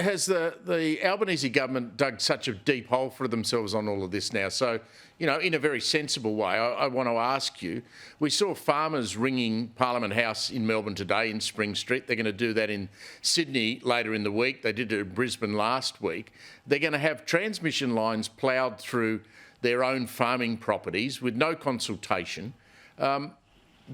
has the Albanese government dug such a deep hole for themselves on all of this now? So, in a very sensible way, I want to ask you, we saw farmers ringing Parliament House in Melbourne today in Spring Street. They're going to do that in Sydney later in the week. They did it in Brisbane last week. They're going to have transmission lines ploughed through their own farming properties with no consultation.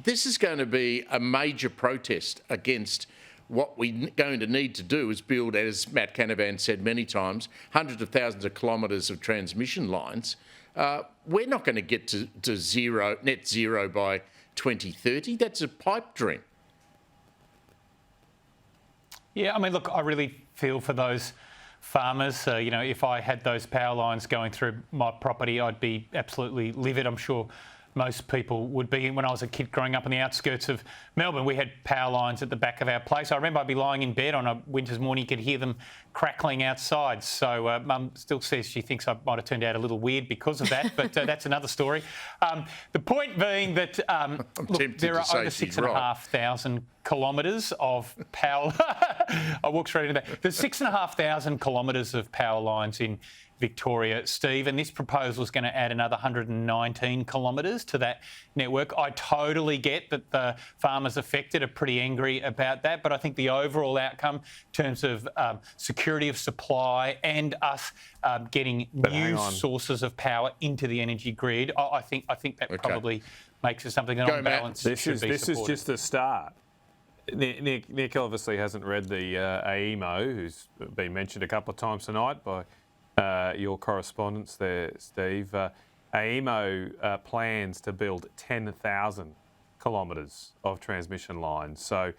This is going to be a major protest against what we're going to need to do is build, as Matt Canavan said many times, hundreds of thousands of kilometres of transmission lines. We're not going to get to net zero by 2030. That's a pipe dream. Yeah, I mean, look, I really feel for those farmers. If I had those power lines going through my property, I'd be absolutely livid. I'm sure most people would be. When I was a kid growing up on the outskirts of Melbourne, we had power lines at the back of our place. I remember I'd be lying in bed on a winter's morning, you could hear them crackling outside. So Mum still says she thinks I might have turned out a little weird because of that, but that's another story. The point being that look, there are over 6,500 kilometres of power. I walked straight into that. There's 6,500 kilometres of power lines in Victoria, Steve, and this proposal is going to add another 119 kilometres to that network. I totally get that the farmers affected are pretty angry about that, but I think the overall outcome in terms of security of supply and us getting new sources of power into the energy grid, I think that probably makes it something that on balance should be supported. This is just the start. Nick obviously hasn't read the AEMO, who's been mentioned a couple of times tonight by your correspondence there, Steve. AEMO plans to build 10,000 kilometres of transmission lines. So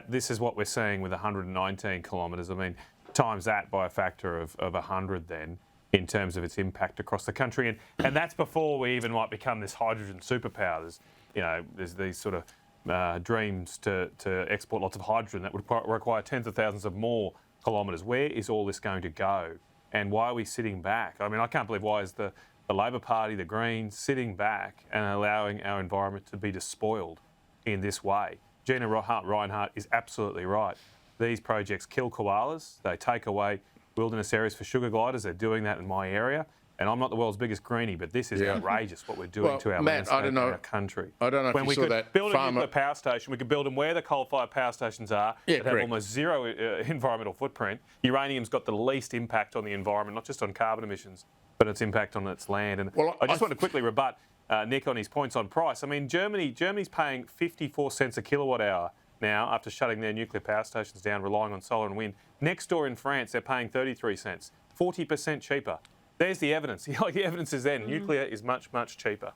this is what we're seeing with 119 kilometres. I mean, times that by a factor of 100 then in terms of its impact across the country. And that's before we even might become this hydrogen superpower. There's these sort of dreams to export lots of hydrogen that would require tens of thousands of more kilometres. Where is all this going to go? And why are we sitting back? I mean, I can't believe why is the Labor Party, the Greens, sitting back and allowing our environment to be despoiled in this way. Gina Reinhardt is absolutely right. These projects kill koalas. They take away wilderness areas for sugar gliders. They're doing that in my area. And I'm not the world's biggest greenie, but this is outrageous what we're doing to our landscape and our country. I don't know when if we you saw that. Build a nuclear power station, we could build them where the coal-fired power stations are that have almost zero environmental footprint. Uranium's got the least impact on the environment, not just on carbon emissions, but its impact on its land. And I just want to quickly rebut Nick on his points on price. I mean, Germany's paying 54 cents a kilowatt hour now after shutting their nuclear power stations down, relying on solar and wind. Next door in France, they're paying 33 cents, 40% cheaper. There's the evidence. The evidence is there. Nuclear is much, much cheaper.